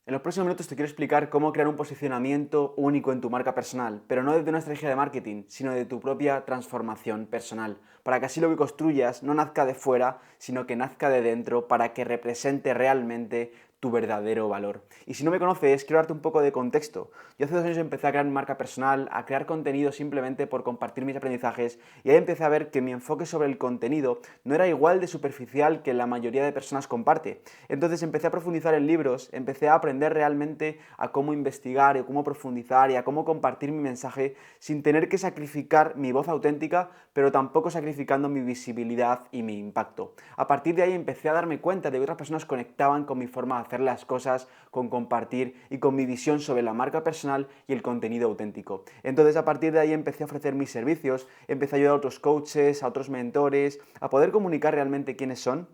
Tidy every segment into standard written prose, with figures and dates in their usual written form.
En los próximos minutos te quiero explicar cómo crear un posicionamiento único en tu marca personal, pero no desde una estrategia de marketing, sino de tu propia transformación personal, para que así lo que construyas no nazca de fuera, sino que nazca de dentro, para que represente realmente tu verdadero valor. Y si no me conoces, quiero darte un poco de contexto. Yo hace 2 años empecé a crear mi marca personal, a crear contenido simplemente por compartir mis aprendizajes, y ahí empecé a ver que mi enfoque sobre el contenido no era igual de superficial que la mayoría de personas comparte. Entonces empecé a profundizar en libros, empecé a aprender realmente a cómo investigar y a cómo profundizar y a cómo compartir mi mensaje sin tener que sacrificar mi voz auténtica, pero tampoco sacrificando mi visibilidad y mi impacto. A partir de ahí empecé a darme cuenta de que otras personas conectaban con mi forma de hacer las cosas, con compartir y con mi visión sobre la marca personal y el contenido auténtico. Entonces a partir de ahí empecé a ofrecer mis servicios, empecé a ayudar a otros coaches, a otros mentores, a poder comunicar realmente quiénes son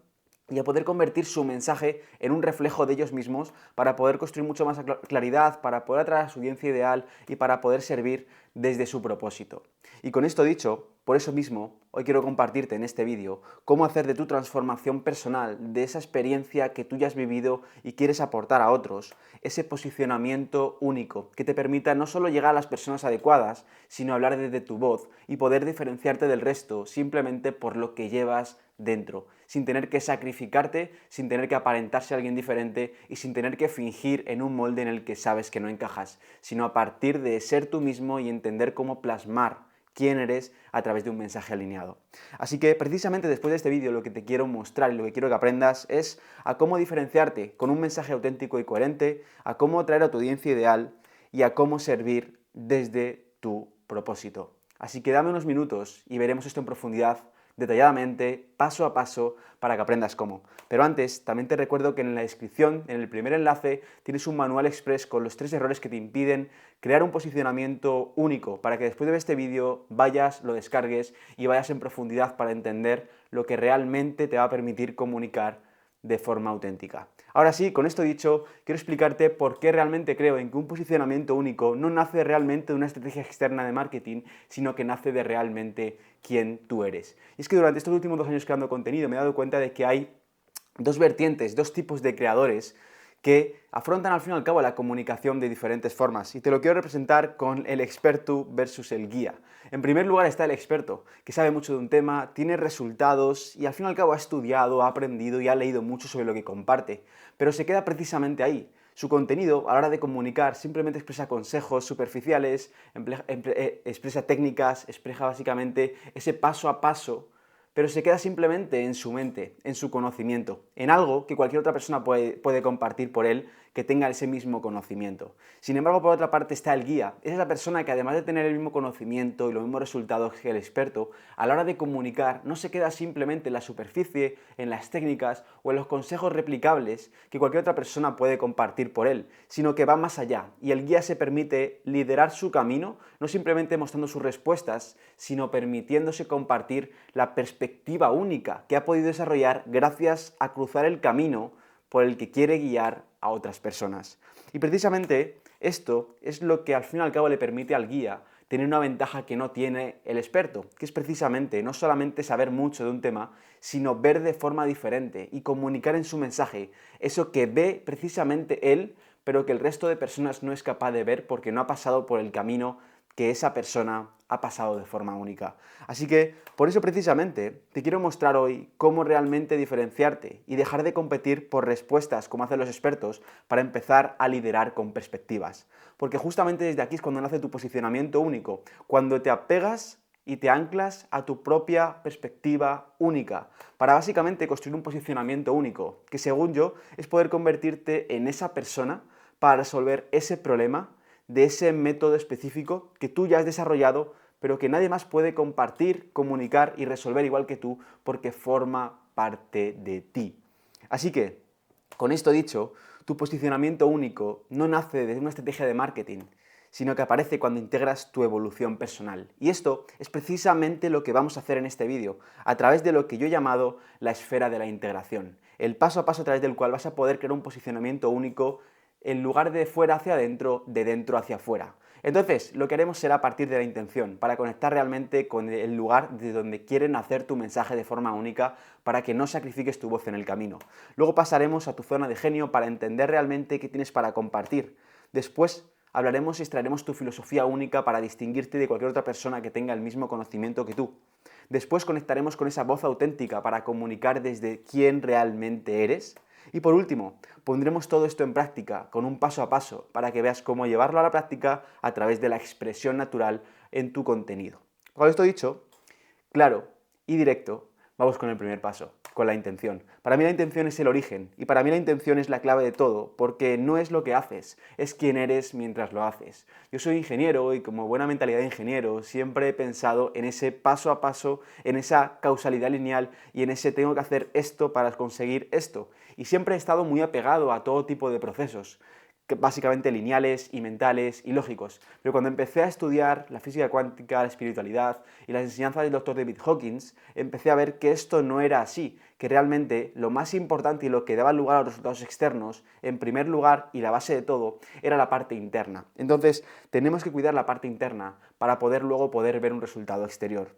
y a poder convertir su mensaje en un reflejo de ellos mismos para poder construir mucho más claridad, para poder atraer a su audiencia ideal y para poder servir desde su propósito. Y con esto dicho, por eso mismo, hoy quiero compartirte en este vídeo cómo hacer de tu transformación personal, de esa experiencia que tú ya has vivido y quieres aportar a otros, ese posicionamiento único que te permita no solo llegar a las personas adecuadas, sino hablar desde tu voz y poder diferenciarte del resto simplemente por lo que llevas dentro, sin tener que sacrificarte, sin tener que aparentarse a alguien diferente y sin tener que fingir en un molde en el que sabes que no encajas, sino a partir de ser tú mismo y entender cómo plasmar quién eres a través de un mensaje alineado. Así que precisamente después de este vídeo lo que te quiero mostrar y lo que quiero que aprendas es a cómo diferenciarte con un mensaje auténtico y coherente, a cómo atraer a tu audiencia ideal y a cómo servir desde tu propósito. Así que dame unos minutos y veremos esto en profundidad, detalladamente, paso a paso, para que aprendas cómo. Pero antes, también te recuerdo que en la descripción, en el primer enlace, tienes un manual express con los 3 errores que te impiden crear un posicionamiento único, para que después de ver este vídeo vayas, lo descargues y vayas en profundidad para entender lo que realmente te va a permitir comunicar de forma auténtica. Ahora sí, con esto dicho, quiero explicarte por qué realmente creo en que un posicionamiento único no nace realmente de una estrategia externa de marketing, sino que nace de realmente quién tú eres. Y es que durante estos últimos 2 años creando contenido me he dado cuenta de que hay dos vertientes, dos tipos de creadores que afrontan al fin y al cabo la comunicación de diferentes formas. Y te lo quiero representar con el experto versus el guía. En primer lugar está el experto, que sabe mucho de un tema, tiene resultados y al fin y al cabo ha estudiado, ha aprendido y ha leído mucho sobre lo que comparte. Pero se queda precisamente ahí. Su contenido, a la hora de comunicar, simplemente expresa consejos superficiales, expresa técnicas, expresa básicamente ese paso a paso, pero se queda simplemente en su mente, en su conocimiento, en algo que cualquier otra persona puede compartir por él que tenga ese mismo conocimiento. Sin embargo, por otra parte está el guía. Es esa persona que además de tener el mismo conocimiento y los mismos resultados que el experto, a la hora de comunicar no se queda simplemente en la superficie, en las técnicas o en los consejos replicables que cualquier otra persona puede compartir por él, sino que va más allá y el guía se permite liderar su camino, no simplemente mostrando sus respuestas, sino permitiéndose compartir la perspectiva única que ha podido desarrollar gracias a cruzar el camino por el que quiere guiar a otras personas. Y precisamente esto es lo que al fin y al cabo le permite al guía tener una ventaja que no tiene el experto, que es precisamente no solamente saber mucho de un tema, sino ver de forma diferente y comunicar en su mensaje eso que ve precisamente él, pero que el resto de personas no es capaz de ver porque no ha pasado por el camino que esa persona ha pasado de forma única. Así que, por eso precisamente, te quiero mostrar hoy cómo realmente diferenciarte y dejar de competir por respuestas como hacen los expertos para empezar a liderar con perspectivas. Porque justamente desde aquí es cuando nace tu posicionamiento único, cuando te apegas y te anclas a tu propia perspectiva única, para básicamente construir un posicionamiento único, que según yo es poder convertirte en esa persona para resolver ese problema de ese método específico que tú ya has desarrollado, pero que nadie más puede compartir, comunicar y resolver igual que tú, porque forma parte de ti. Así que, con esto dicho, tu posicionamiento único no nace de una estrategia de marketing, sino que aparece cuando integras tu evolución personal. Y esto es precisamente lo que vamos a hacer en este vídeo, a través de lo que yo he llamado la esfera de la integración, el paso a paso a través del cual vas a poder crear un posicionamiento único en lugar de fuera hacia adentro, de dentro hacia afuera. Entonces, lo que haremos será partir de la intención, para conectar realmente con el lugar de donde quieren hacer tu mensaje de forma única, para que no sacrifiques tu voz en el camino. Luego pasaremos a tu zona de genio para entender realmente qué tienes para compartir. Después hablaremos y extraeremos tu filosofía única para distinguirte de cualquier otra persona que tenga el mismo conocimiento que tú. Después conectaremos con esa voz auténtica para comunicar desde quién realmente eres. Y por último, pondremos todo esto en práctica, con un paso a paso, para que veas cómo llevarlo a la práctica a través de la expresión natural en tu contenido. Con esto dicho, claro y directo, vamos con el primer paso, con la intención. Para mí la intención es el origen, y para mí la intención es la clave de todo, porque no es lo que haces, es quién eres mientras lo haces. Yo soy ingeniero y como buena mentalidad de ingeniero siempre he pensado en ese paso a paso, en esa causalidad lineal y en ese tengo que hacer esto para conseguir esto. Y siempre he estado muy apegado a todo tipo de procesos, básicamente lineales y mentales y lógicos. Pero cuando empecé a estudiar la física cuántica, la espiritualidad y las enseñanzas del Dr. David Hawkins, empecé a ver que esto no era así, que realmente lo más importante y lo que daba lugar a los resultados externos, en primer lugar y la base de todo, era la parte interna. Entonces, tenemos que cuidar la parte interna para luego poder ver un resultado exterior.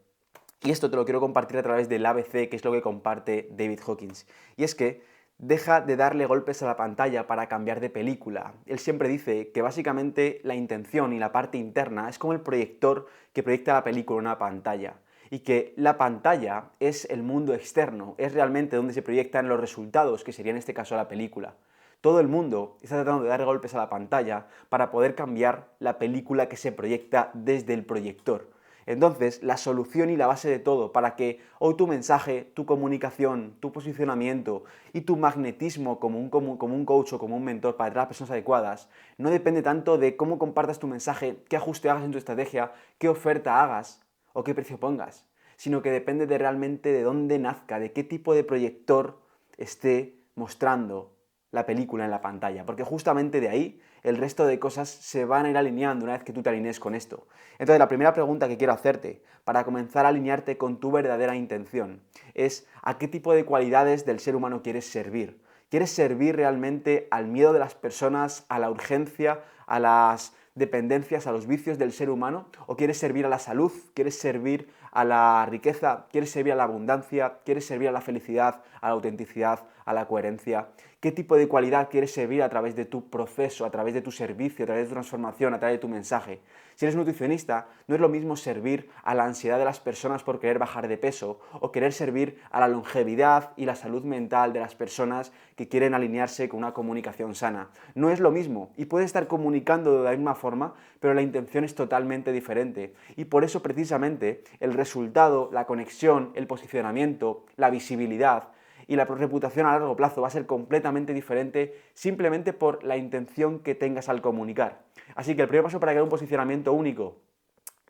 Y esto te lo quiero compartir a través del ABC, que es lo que comparte David Hawkins. Y es que deja de darle golpes a la pantalla para cambiar de película. Él siempre dice que básicamente la intención y la parte interna es como el proyector que proyecta la película en una pantalla. Y que la pantalla es el mundo externo, es realmente donde se proyectan los resultados, que sería en este caso la película. Todo el mundo está tratando de dar golpes a la pantalla para poder cambiar la película que se proyecta desde el proyector. Entonces, la solución y la base de todo para que hoy tu mensaje, tu comunicación, tu posicionamiento y tu magnetismo como un coach o como un mentor para atraer a las personas adecuadas no depende tanto de cómo compartas tu mensaje, qué ajuste hagas en tu estrategia, qué oferta hagas o qué precio pongas, sino que depende de realmente de dónde nazca, de qué tipo de proyector esté mostrando la película en la pantalla, porque justamente de ahí el resto de cosas se van a ir alineando una vez que tú te alinees con esto. Entonces, la primera pregunta que quiero hacerte para comenzar a alinearte con tu verdadera intención es ¿a qué tipo de cualidades del ser humano quieres servir? ¿Quieres servir realmente al miedo de las personas, a la urgencia, a las dependencias, a los vicios del ser humano? ¿O quieres servir a la salud? ¿Quieres servir a la riqueza? ¿Quieres servir a la abundancia? ¿Quieres servir a la felicidad, a la autenticidad, a la coherencia? ¿Qué tipo de cualidad quieres servir a través de tu proceso, a través de tu servicio, a través de tu transformación, a través de tu mensaje? Si eres nutricionista, no es lo mismo servir a la ansiedad de las personas por querer bajar de peso o querer servir a la longevidad y la salud mental de las personas que quieren alinearse con una comunicación sana. No es lo mismo y puedes estar comunicando de la misma forma, pero la intención es totalmente diferente. Y por eso precisamente el resultado, la conexión, el posicionamiento, la visibilidad y la reputación a largo plazo va a ser completamente diferente simplemente por la intención que tengas al comunicar. Así que el primer paso para crear un posicionamiento único,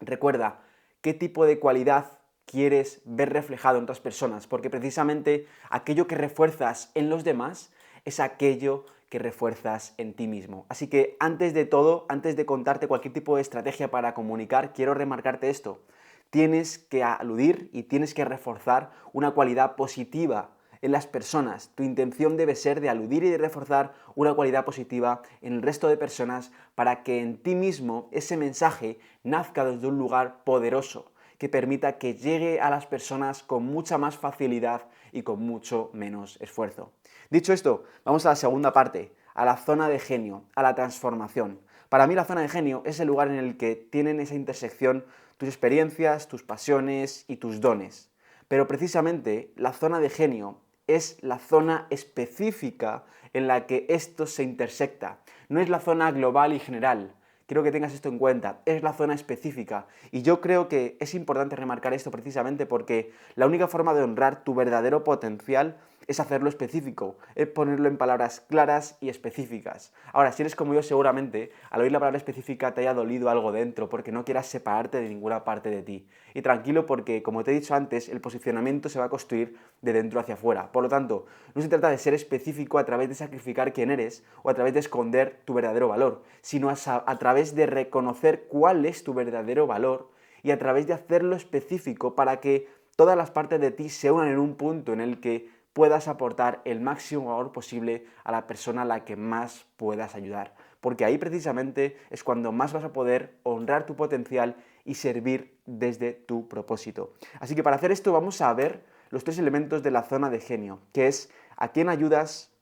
recuerda qué tipo de cualidad quieres ver reflejado en otras personas, porque precisamente aquello que refuerzas en los demás es aquello que refuerzas en ti mismo. Así que antes de todo, antes de contarte cualquier tipo de estrategia para comunicar, quiero remarcarte esto. Tienes que aludir y tienes que reforzar una cualidad positiva en las personas. Tu intención debe ser de aludir y de reforzar una cualidad positiva en el resto de personas para que en ti mismo ese mensaje nazca desde un lugar poderoso, que permita que llegue a las personas con mucha más facilidad y con mucho menos esfuerzo. Dicho esto, vamos a la segunda parte, a la zona de genio, a la transformación. Para mí la zona de genio es el lugar en el que tienen esa intersección tus experiencias, tus pasiones y tus dones. Pero precisamente la zona de genio es la zona específica en la que esto se intersecta. No es la zona global y general. Quiero que tengas esto en cuenta. Es la zona específica. Y yo creo que es importante remarcar esto precisamente porque la única forma de honrar tu verdadero potencial es hacerlo específico, es ponerlo en palabras claras y específicas. Ahora, si eres como yo, seguramente al oír la palabra específica te haya dolido algo dentro porque no quieras separarte de ninguna parte de ti. Y tranquilo porque, como te he dicho antes, el posicionamiento se va a construir de dentro hacia afuera. Por lo tanto, no se trata de ser específico a través de sacrificar quién eres o a través de esconder tu verdadero valor, sino a través de reconocer cuál es tu verdadero valor y a través de hacerlo específico para que todas las partes de ti se unan en un punto en el que puedas aportar el máximo valor posible a la persona a la que más puedas ayudar. Porque ahí precisamente es cuando más vas a poder honrar tu potencial y servir desde tu propósito. Así que para hacer esto vamos a ver los 3 elementos de la zona de genio, que es a quién ayudas,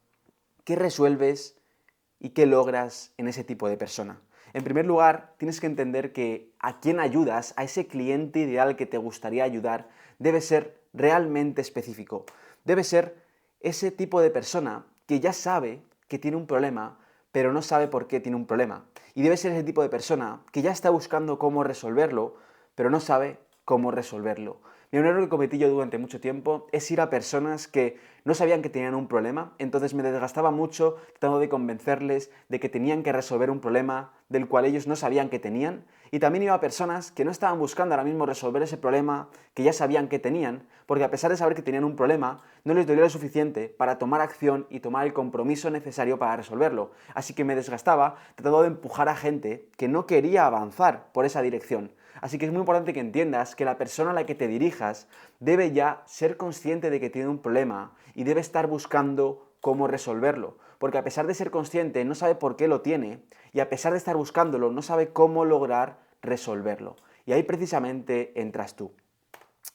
qué resuelves y qué logras en ese tipo de persona. En primer lugar, tienes que entender que a quién ayudas, a ese cliente ideal que te gustaría ayudar, debe ser realmente específico. Debe ser ese tipo de persona que ya sabe que tiene un problema, pero no sabe por qué tiene un problema. Y debe ser ese tipo de persona que ya está buscando cómo resolverlo, pero no sabe cómo resolverlo. Mi error que cometí yo durante mucho tiempo es ir a personas que no sabían que tenían un problema, entonces me desgastaba mucho tratando de convencerles de que tenían que resolver un problema del cual ellos no sabían que tenían, y también iba a personas que no estaban buscando ahora mismo resolver ese problema que ya sabían que tenían, porque a pesar de saber que tenían un problema, no les dolía lo suficiente para tomar acción y tomar el compromiso necesario para resolverlo. Así que me desgastaba tratando de empujar a gente que no quería avanzar por esa dirección. Así que es muy importante que entiendas que la persona a la que te dirijas debe ya ser consciente de que tiene un problema y debe estar buscando cómo resolverlo. Porque a pesar de ser consciente, no sabe por qué lo tiene y a pesar de estar buscándolo, no sabe cómo lograr resolverlo. Y ahí precisamente entras tú.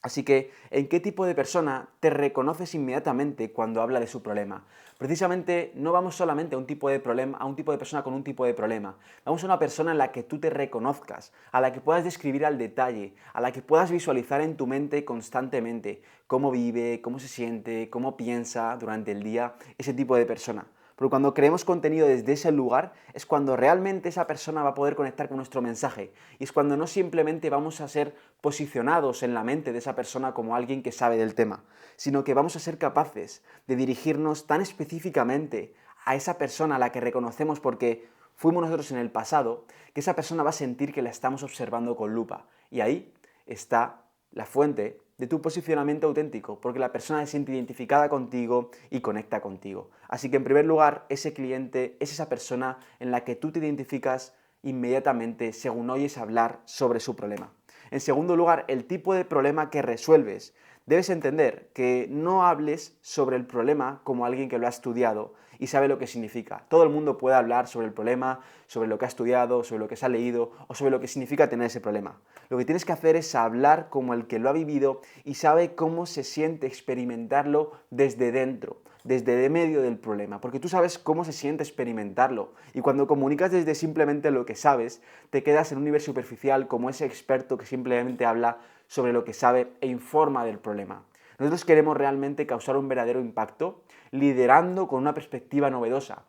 Así que, ¿en qué tipo de persona te reconoces inmediatamente cuando habla de su problema? Precisamente no vamos solamente a un tipo de problema, a un tipo de persona con un tipo de problema. Vamos a una persona en la que tú te reconozcas, a la que puedas describir al detalle, a la que puedas visualizar en tu mente constantemente cómo vive, cómo se siente, cómo piensa durante el día ese tipo de persona. Porque cuando creemos contenido desde ese lugar es cuando realmente esa persona va a poder conectar con nuestro mensaje. Y es cuando no simplemente vamos a ser posicionados en la mente de esa persona como alguien que sabe del tema, sino que vamos a ser capaces de dirigirnos tan específicamente a esa persona a la que reconocemos porque fuimos nosotros en el pasado, que esa persona va a sentir que la estamos observando con lupa. Y ahí está la fuente de tu posicionamiento auténtico, porque la persona se siente identificada contigo y conecta contigo. Así que en primer lugar, ese cliente es esa persona en la que tú te identificas inmediatamente según oyes hablar sobre su problema. En segundo lugar, el tipo de problema que resuelves. Debes entender que no hables sobre el problema como alguien que lo ha estudiado y sabe lo que significa. Todo el mundo puede hablar sobre el problema, sobre lo que ha estudiado, sobre lo que se ha leído o sobre lo que significa tener ese problema. Lo que tienes que hacer es hablar como el que lo ha vivido y sabe cómo se siente experimentarlo desde dentro, desde de medio del problema, porque tú sabes cómo se siente experimentarlo y cuando comunicas desde simplemente lo que sabes, te quedas en un nivel superficial como ese experto que simplemente habla sobre lo que sabe e informa del problema. Nosotros queremos realmente causar un verdadero impacto liderando con una perspectiva novedosa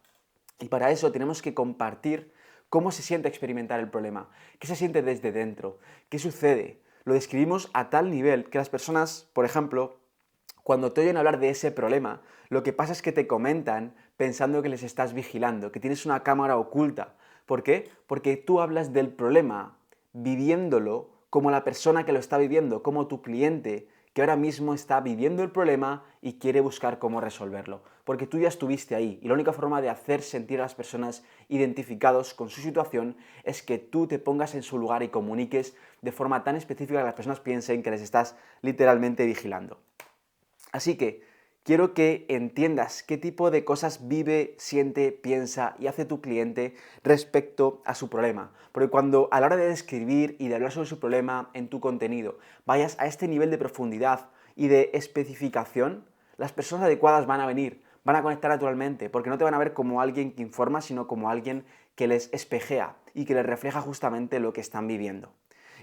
y para eso tenemos que compartir cómo se siente experimentar el problema, qué se siente desde dentro, qué sucede. Lo describimos a tal nivel que las personas, por ejemplo, cuando te oyen hablar de ese problema, lo que pasa es que te comentan pensando que les estás vigilando, que tienes una cámara oculta. ¿Por qué? Porque tú hablas del problema viviéndolo como la persona que lo está viviendo, como tu cliente, que ahora mismo está viviendo el problema y quiere buscar cómo resolverlo. Porque tú ya estuviste ahí y la única forma de hacer sentir a las personas identificados con su situación es que tú te pongas en su lugar y comuniques de forma tan específica que las personas piensen que les estás literalmente vigilando. Así que quiero que entiendas qué tipo de cosas vive, siente, piensa y hace tu cliente respecto a su problema. Porque cuando a la hora de describir y de hablar sobre su problema en tu contenido vayas a este nivel de profundidad y de especificación, las personas adecuadas van a venir, van a conectar naturalmente, porque no te van a ver como alguien que informa, sino como alguien que les espejea y que les refleja justamente lo que están viviendo.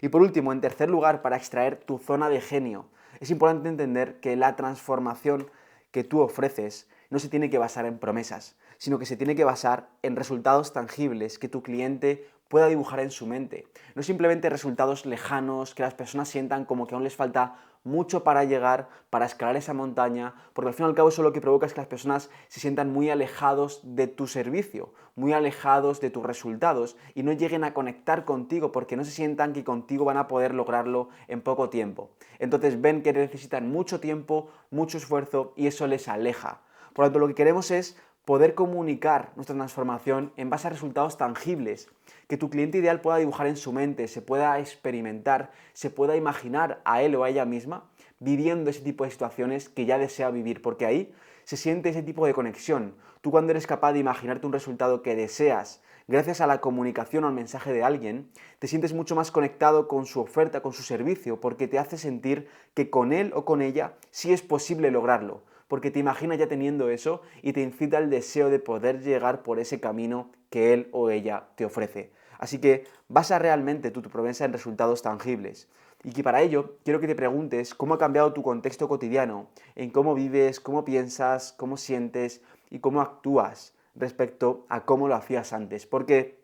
Y por último, en tercer lugar, para extraer tu zona de genio, es importante entender que la transformación que tú ofreces no se tiene que basar en promesas, sino que se tiene que basar en resultados tangibles que tu cliente pueda dibujar en su mente. No simplemente resultados lejanos que las personas sientan como que aún les falta mucho para llegar, para escalar esa montaña, porque al fin y al cabo eso lo que provoca es que las personas se sientan muy alejados de tu servicio, muy alejados de tus resultados y no lleguen a conectar contigo porque no se sientan que contigo van a poder lograrlo en poco tiempo. Entonces ven que necesitan mucho tiempo, mucho esfuerzo y eso les aleja. Por lo tanto, lo que queremos es poder comunicar nuestra transformación en base a resultados tangibles, que tu cliente ideal pueda dibujar en su mente, se pueda experimentar, se pueda imaginar a él o a ella misma, viviendo ese tipo de situaciones que ya desea vivir, porque ahí se siente ese tipo de conexión. Tú cuando eres capaz de imaginarte un resultado que deseas, gracias a la comunicación o al mensaje de alguien, te sientes mucho más conectado con su oferta, con su servicio, porque te hace sentir que con él o con ella sí es posible lograrlo, porque te imaginas ya teniendo eso y te incita el deseo de poder llegar por ese camino que él o ella te ofrece. Así que basa realmente tu promesa en resultados tangibles. Y que para ello quiero que te preguntes cómo ha cambiado tu contexto cotidiano, en cómo vives, cómo piensas, cómo sientes y cómo actúas respecto a cómo lo hacías antes. Porque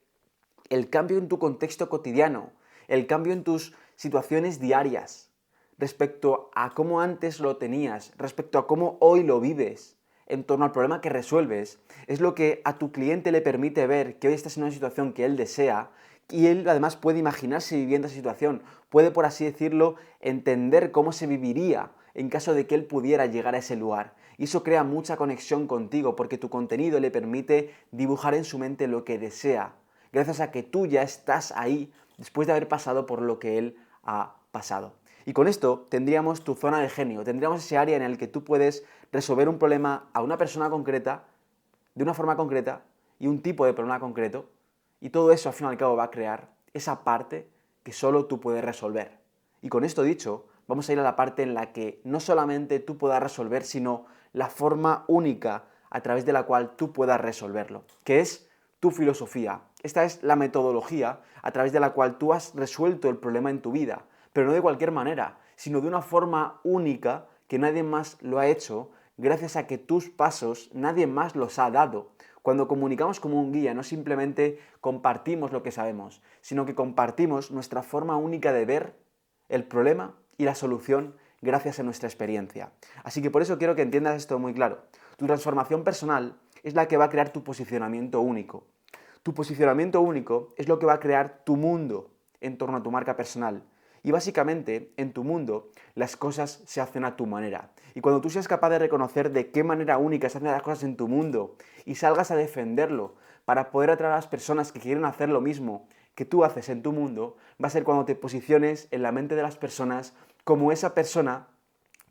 el cambio en tu contexto cotidiano, el cambio en tus situaciones diarias, respecto a cómo antes lo tenías, respecto a cómo hoy lo vives, en torno al problema que resuelves, es lo que a tu cliente le permite ver que hoy estás en una situación que él desea y él además puede imaginarse viviendo esa situación, puede, por así decirlo, entender cómo se viviría en caso de que él pudiera llegar a ese lugar. Y eso crea mucha conexión contigo porque tu contenido le permite dibujar en su mente lo que desea, gracias a que tú ya estás ahí después de haber pasado por lo que él ha pasado. Y con esto tendríamos tu zona de genio, tendríamos ese área en el que tú puedes resolver un problema a una persona concreta, de una forma concreta y un tipo de problema concreto, y todo eso al fin y al cabo va a crear esa parte que solo tú puedes resolver. Y con esto dicho, vamos a ir a la parte en la que no solamente tú puedas resolver, sino la forma única a través de la cual tú puedas resolverlo, que es tu filosofía. Esta es la metodología a través de la cual tú has resuelto el problema en tu vida, pero no de cualquier manera, sino de una forma única que nadie más lo ha hecho, gracias a que tus pasos nadie más los ha dado. Cuando comunicamos como un guía, no simplemente compartimos lo que sabemos, sino que compartimos nuestra forma única de ver el problema y la solución gracias a nuestra experiencia. Así que por eso quiero que entiendas esto muy claro. Tu transformación personal es la que va a crear tu posicionamiento único. Tu posicionamiento único es lo que va a crear tu mundo en torno a tu marca personal. Y básicamente, en tu mundo, las cosas se hacen a tu manera. Y cuando tú seas capaz de reconocer de qué manera única se hacen las cosas en tu mundo y salgas a defenderlo para poder atraer a las personas que quieren hacer lo mismo que tú haces en tu mundo, va a ser cuando te posiciones en la mente de las personas como esa persona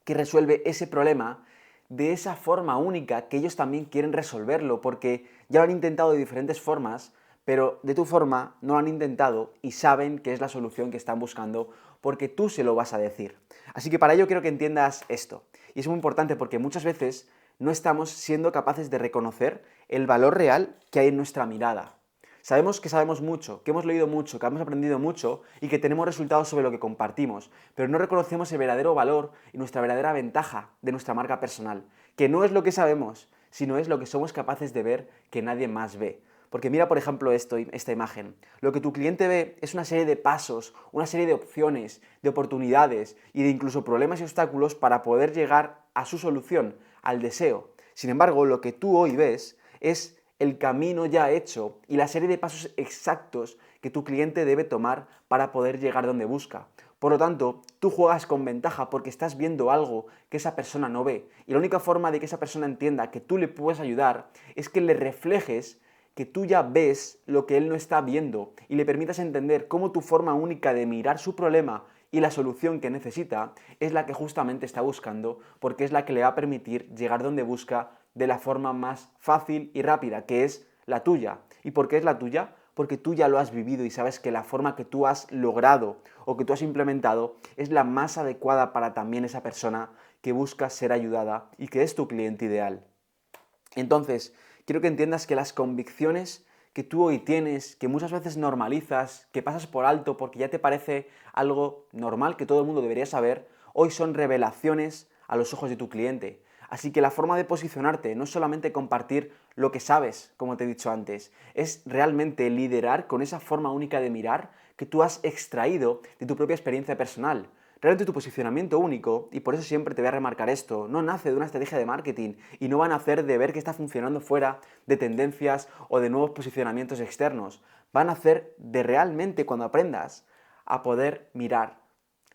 que resuelve ese problema de esa forma única que ellos también quieren resolverlo, porque ya lo han intentado de diferentes formas, pero de tu forma no lo han intentado y saben que es la solución que están buscando porque tú se lo vas a decir. Así que para ello quiero que entiendas esto. Y es muy importante porque muchas veces no estamos siendo capaces de reconocer el valor real que hay en nuestra mirada. Sabemos que sabemos mucho, que hemos leído mucho, que hemos aprendido mucho y que tenemos resultados sobre lo que compartimos, pero no reconocemos el verdadero valor y nuestra verdadera ventaja de nuestra marca personal, que no es lo que sabemos, sino es lo que somos capaces de ver que nadie más ve. Porque mira, por ejemplo, esta imagen. Lo que tu cliente ve es una serie de pasos, una serie de opciones, de oportunidades y de incluso problemas y obstáculos para poder llegar a su solución, al deseo. Sin embargo, lo que tú hoy ves es el camino ya hecho y la serie de pasos exactos que tu cliente debe tomar para poder llegar donde busca. Por lo tanto, tú juegas con ventaja porque estás viendo algo que esa persona no ve. Y la única forma de que esa persona entienda que tú le puedes ayudar es que le reflejes que tú ya ves lo que él no está viendo y le permitas entender cómo tu forma única de mirar su problema y la solución que necesita es la que justamente está buscando, porque es la que le va a permitir llegar donde busca de la forma más fácil y rápida, que es la tuya. ¿Y por qué es la tuya? Porque tú ya lo has vivido y sabes que la forma que tú has logrado o que tú has implementado es la más adecuada para también esa persona que busca ser ayudada y que es tu cliente ideal. Entonces, quiero que entiendas que las convicciones que tú hoy tienes, que muchas veces normalizas, que pasas por alto porque ya te parece algo normal que todo el mundo debería saber, hoy son revelaciones a los ojos de tu cliente. Así que la forma de posicionarte no es solamente compartir lo que sabes, como te he dicho antes, es realmente liderar con esa forma única de mirar que tú has extraído de tu propia experiencia personal. Realmente tu posicionamiento único, y por eso siempre te voy a remarcar esto, no nace de una estrategia de marketing y no va a nacer de ver qué está funcionando fuera, de tendencias o de nuevos posicionamientos externos. Va a nacer de realmente cuando aprendas a poder mirar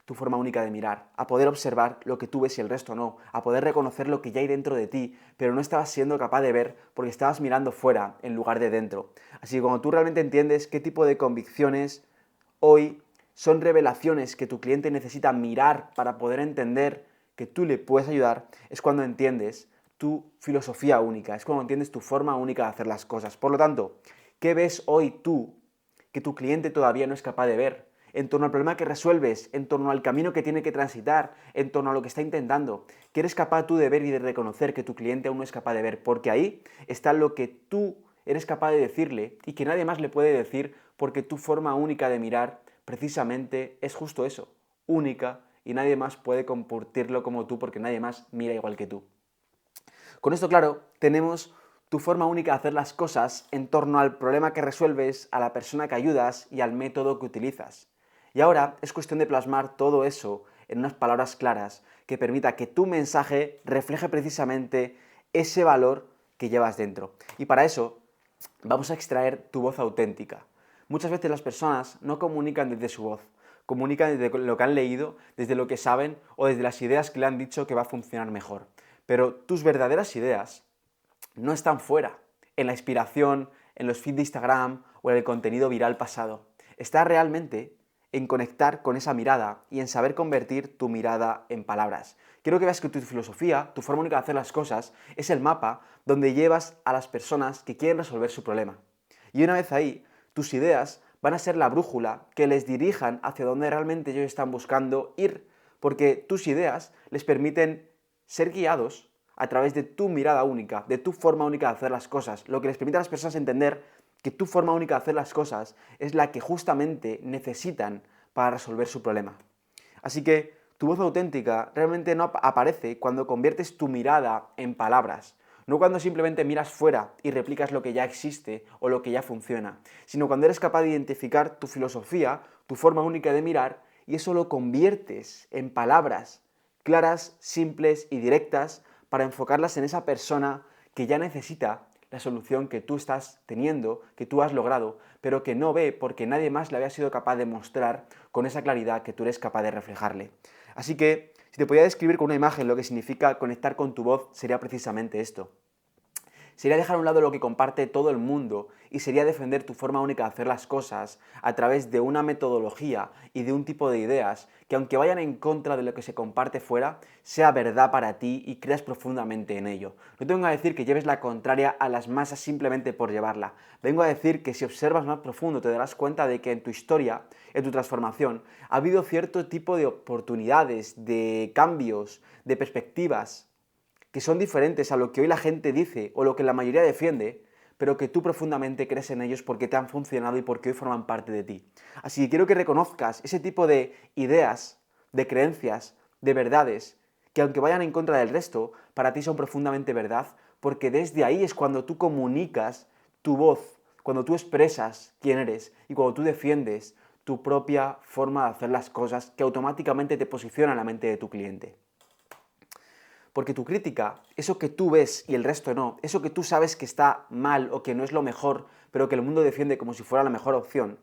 tu forma única de mirar, a poder observar lo que tú ves y el resto no, a poder reconocer lo que ya hay dentro de ti, pero no estabas siendo capaz de ver porque estabas mirando fuera en lugar de dentro. Así que cuando tú realmente entiendes qué tipo de convicciones hoy son revelaciones que tu cliente necesita mirar para poder entender que tú le puedes ayudar es cuando entiendes tu filosofía única, es cuando entiendes tu forma única de hacer las cosas. Por lo tanto, ¿qué ves hoy tú que tu cliente todavía no es capaz de ver? En torno al problema que resuelves, en torno al camino que tiene que transitar, en torno a lo que está intentando, que eres capaz tú de ver y de reconocer que tu cliente aún no es capaz de ver, porque ahí está lo que tú eres capaz de decirle y que nadie más le puede decir, porque tu forma única de mirar precisamente es justo eso, única, y nadie más puede compartirlo como tú porque nadie más mira igual que tú. Con esto claro, tenemos tu forma única de hacer las cosas en torno al problema que resuelves, a la persona que ayudas y al método que utilizas. Y ahora es cuestión de plasmar todo eso en unas palabras claras que permita que tu mensaje refleje precisamente ese valor que llevas dentro. Y para eso vamos a extraer tu voz auténtica. Muchas veces las personas no comunican desde su voz, comunican desde lo que han leído, desde lo que saben o desde las ideas que le han dicho que va a funcionar mejor. Pero tus verdaderas ideas no están fuera, en la inspiración, en los feeds de Instagram o en el contenido viral pasado. Está realmente en conectar con esa mirada y en saber convertir tu mirada en palabras. Quiero que veas que tu filosofía, tu forma única de hacer las cosas, es el mapa donde llevas a las personas que quieren resolver su problema. Y una vez ahí, tus ideas van a ser la brújula que les dirijan hacia donde realmente ellos están buscando ir, porque tus ideas les permiten ser guiados a través de tu mirada única, de tu forma única de hacer las cosas, lo que les permite a las personas entender que tu forma única de hacer las cosas es la que justamente necesitan para resolver su problema. Así que tu voz auténtica realmente no aparece cuando conviertes tu mirada en palabras, no cuando simplemente miras fuera y replicas lo que ya existe o lo que ya funciona, sino cuando eres capaz de identificar tu filosofía, tu forma única de mirar, y eso lo conviertes en palabras claras, simples y directas para enfocarlas en esa persona que ya necesita la solución que tú estás teniendo, que tú has logrado, pero que no ve porque nadie más le había sido capaz de mostrar con esa claridad que tú eres capaz de reflejarle. Así que, si te podía describir con una imagen lo que significa conectar con tu voz, sería precisamente esto. Sería dejar a un lado lo que comparte todo el mundo y sería defender tu forma única de hacer las cosas a través de una metodología y de un tipo de ideas que, aunque vayan en contra de lo que se comparte fuera, sea verdad para ti y creas profundamente en ello. No te vengo a decir que lleves la contraria a las masas simplemente por llevarla. Vengo a decir que si observas más profundo te darás cuenta de que en tu historia, en tu transformación, ha habido cierto tipo de oportunidades, de cambios, de perspectivas que son diferentes a lo que hoy la gente dice o lo que la mayoría defiende, pero que tú profundamente crees en ellos porque te han funcionado y porque hoy forman parte de ti. Así que quiero que reconozcas ese tipo de ideas, de creencias, de verdades, que aunque vayan en contra del resto, para ti son profundamente verdad, porque desde ahí es cuando tú comunicas tu voz, cuando tú expresas quién eres y cuando tú defiendes tu propia forma de hacer las cosas que automáticamente te posiciona en la mente de tu cliente. Porque tu crítica, eso que tú ves y el resto no, eso que tú sabes que está mal o que no es lo mejor, pero que el mundo defiende como si fuera la mejor opción,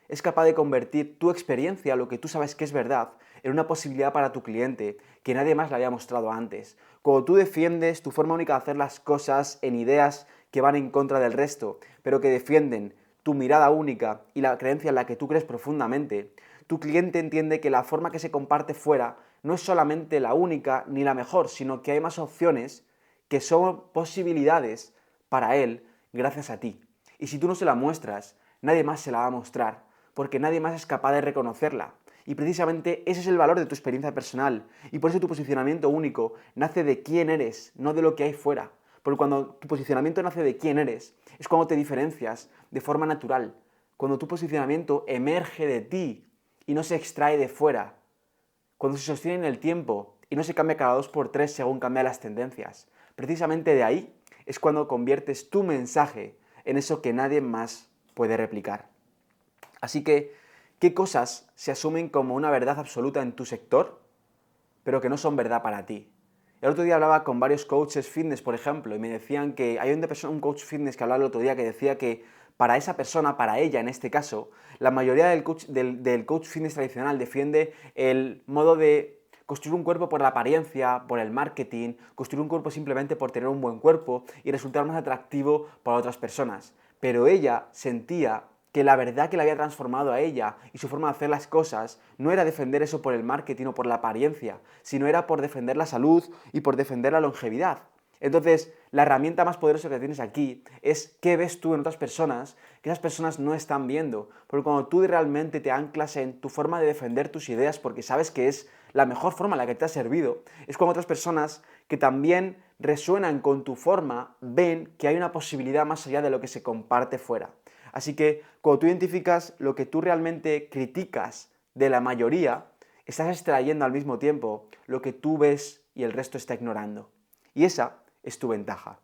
es capaz de convertir tu experiencia, lo que tú sabes que es verdad, en una posibilidad para tu cliente que nadie más le había mostrado antes. Cuando tú defiendes tu forma única de hacer las cosas en ideas que van en contra del resto, pero que defienden tu mirada única y la creencia en la que tú crees profundamente, tu cliente entiende que la forma que se comparte fuera no es solamente la única ni la mejor, sino que hay más opciones que son posibilidades para él gracias a ti. Y si tú no se la muestras, nadie más se la va a mostrar, porque nadie más es capaz de reconocerla. Y precisamente ese es el valor de tu experiencia personal. Y por eso tu posicionamiento único nace de quién eres, no de lo que hay fuera. Porque cuando tu posicionamiento nace de quién eres, es cuando te diferencias de forma natural. Cuando tu posicionamiento emerge de ti y no se extrae de fuera. Cuando se sostiene en el tiempo y no se cambia cada 2 por 3 según cambian las tendencias. Precisamente de ahí es cuando conviertes tu mensaje en eso que nadie más puede replicar. Así que, ¿qué cosas se asumen como una verdad absoluta en tu sector, pero que no son verdad para ti? El otro día hablaba con varios coaches fitness, por ejemplo, y me decían que hay un coach fitness que hablaba el otro día que decía que para esa persona, para ella en este caso, la mayoría del coach fitness tradicional defiende el modo de construir un cuerpo por la apariencia, por el marketing, construir un cuerpo simplemente por tener un buen cuerpo y resultar más atractivo para otras personas. Pero ella sentía que la verdad que la había transformado a ella y su forma de hacer las cosas no era defender eso por el marketing o por la apariencia, sino era por defender la salud y por defender la longevidad. Entonces, la herramienta más poderosa que tienes aquí es qué ves tú en otras personas que esas personas no están viendo. Porque cuando tú realmente te anclas en tu forma de defender tus ideas porque sabes que es la mejor forma en la que te ha servido, es cuando otras personas que también resuenan con tu forma ven que hay una posibilidad más allá de lo que se comparte fuera. Así que cuando tú identificas lo que tú realmente criticas de la mayoría, estás extrayendo al mismo tiempo lo que tú ves y el resto está ignorando. Y esa es tu ventaja.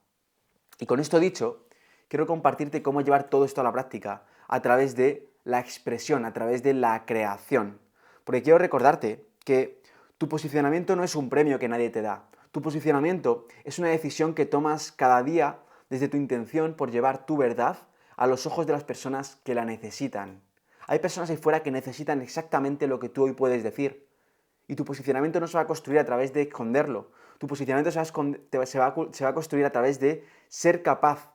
Y con esto dicho, quiero compartirte cómo llevar todo esto a la práctica a través de la expresión, a través de la creación. Porque quiero recordarte que tu posicionamiento no es un premio que nadie te da. Tu posicionamiento es una decisión que tomas cada día desde tu intención por llevar tu verdad a los ojos de las personas que la necesitan. Hay personas ahí fuera que necesitan exactamente lo que tú hoy puedes decir. Y tu posicionamiento no se va a construir a través de esconderlo. Tu posicionamiento se va a construir a través de ser capaz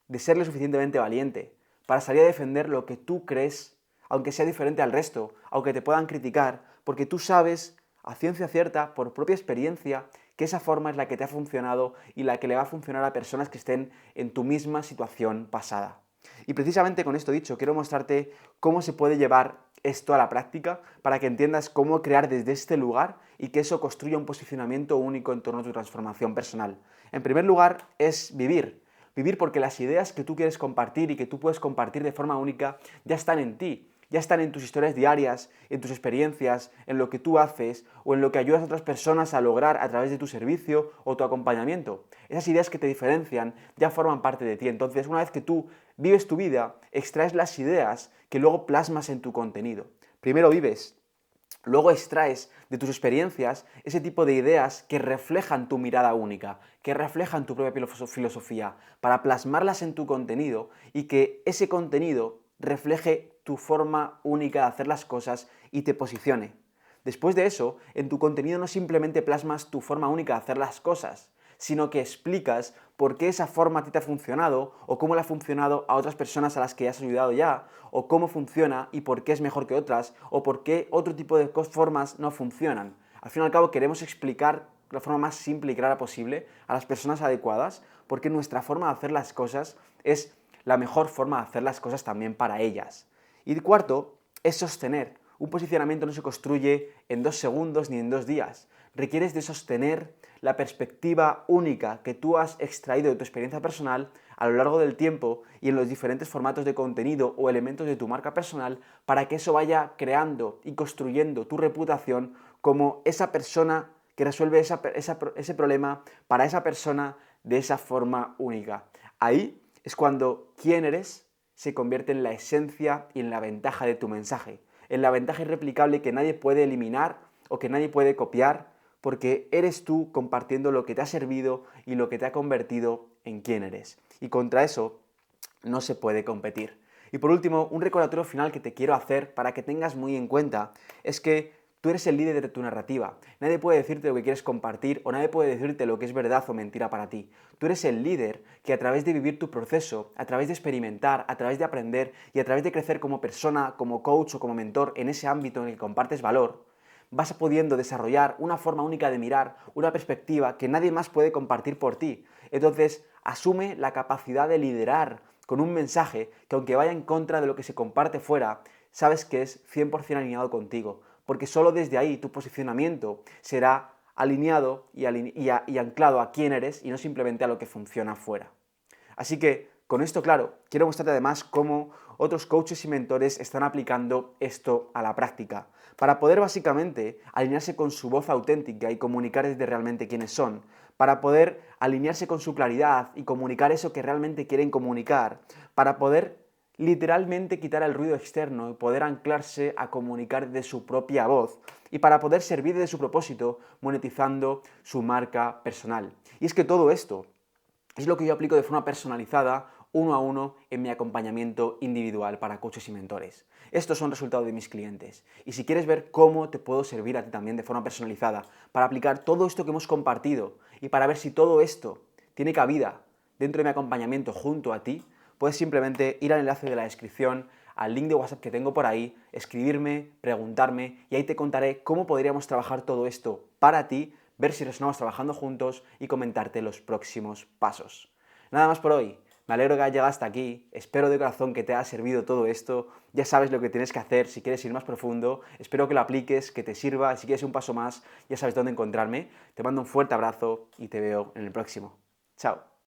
de ser lo suficientemente valiente para salir a defender lo que tú crees, aunque sea diferente al resto, aunque te puedan criticar, porque tú sabes a ciencia cierta, por propia experiencia, que esa forma es la que te ha funcionado y la que le va a funcionar a personas que estén en tu misma situación pasada. Y precisamente con esto dicho, quiero mostrarte cómo se puede llevar esto a la práctica para que entiendas cómo crear desde este lugar y que eso construya un posicionamiento único en torno a tu transformación personal. En primer lugar, es vivir. Vivir porque las ideas que tú quieres compartir y que tú puedes compartir de forma única ya están en ti. Ya están en tus historias diarias, en tus experiencias, en lo que tú haces o en lo que ayudas a otras personas a lograr a través de tu servicio o tu acompañamiento. Esas ideas que te diferencian ya forman parte de ti. Entonces, una vez que tú vives tu vida, extraes las ideas que luego plasmas en tu contenido. Primero vives, luego extraes de tus experiencias ese tipo de ideas que reflejan tu mirada única, que reflejan tu propia filosofía, para plasmarlas en tu contenido y que ese contenido refleje tu forma única de hacer las cosas y te posicione. Después de eso, en tu contenido no simplemente plasmas tu forma única de hacer las cosas, sino que explicas por qué esa forma a ti te ha funcionado o cómo le ha funcionado a otras personas a las que has ayudado ya, o cómo funciona y por qué es mejor que otras, o por qué otro tipo de formas no funcionan. Al fin y al cabo queremos explicar de la forma más simple y clara posible a las personas adecuadas porque nuestra forma de hacer las cosas es la mejor forma de hacer las cosas también para ellas. Y cuarto, es sostener. Un posicionamiento no se construye en 2 segundos ni en 2 días. Requieres de sostener la perspectiva única que tú has extraído de tu experiencia personal a lo largo del tiempo y en los diferentes formatos de contenido o elementos de tu marca personal para que eso vaya creando y construyendo tu reputación como esa persona que resuelve ese problema para esa persona de esa forma única. Ahí es cuando quién eres se convierte en la esencia y en la ventaja de tu mensaje, en la ventaja irreplicable que nadie puede eliminar o que nadie puede copiar, porque eres tú compartiendo lo que te ha servido y lo que te ha convertido en quién eres. Y contra eso no se puede competir. Y por último, un recordatorio final que te quiero hacer para que tengas muy en cuenta es que tú eres el líder de tu narrativa. Nadie puede decirte lo que quieres compartir o nadie puede decirte lo que es verdad o mentira para ti. Tú eres el líder que a través de vivir tu proceso, a través de experimentar, a través de aprender y a través de crecer como persona, como coach o como mentor en ese ámbito en el que compartes valor, vas pudiendo desarrollar una forma única de mirar, una perspectiva que nadie más puede compartir por ti. Entonces, asume la capacidad de liderar con un mensaje que aunque vaya en contra de lo que se comparte fuera, sabes que es 100% alineado contigo, porque solo desde ahí tu posicionamiento será alineado y anclado a quién eres y no simplemente a lo que funciona fuera. Así que, con esto claro, quiero mostrarte además cómo otros coaches y mentores están aplicando esto a la práctica, para poder básicamente alinearse con su voz auténtica y comunicar desde realmente quiénes son, para poder alinearse con su claridad y comunicar eso que realmente quieren comunicar, para poder literalmente quitar el ruido externo y poder anclarse a comunicar de su propia voz y para poder servir de su propósito monetizando su marca personal. Y es que todo esto es lo que yo aplico de forma personalizada, uno a uno, en mi acompañamiento individual para coaches y mentores. Estos son resultados de mis clientes. Y si quieres ver cómo te puedo servir a ti también de forma personalizada, para aplicar todo esto que hemos compartido y para ver si todo esto tiene cabida dentro de mi acompañamiento junto a ti, puedes simplemente ir al enlace de la descripción, al link de WhatsApp que tengo por ahí, escribirme, preguntarme y ahí te contaré cómo podríamos trabajar todo esto para ti, ver si resonamos trabajando juntos y comentarte los próximos pasos. Nada más por hoy. Me alegro que hayas llegado hasta aquí, espero de corazón que te haya servido todo esto, ya sabes lo que tienes que hacer si quieres ir más profundo, espero que lo apliques, que te sirva, si quieres ir un paso más, ya sabes dónde encontrarme, te mando un fuerte abrazo y te veo en el próximo. Chao.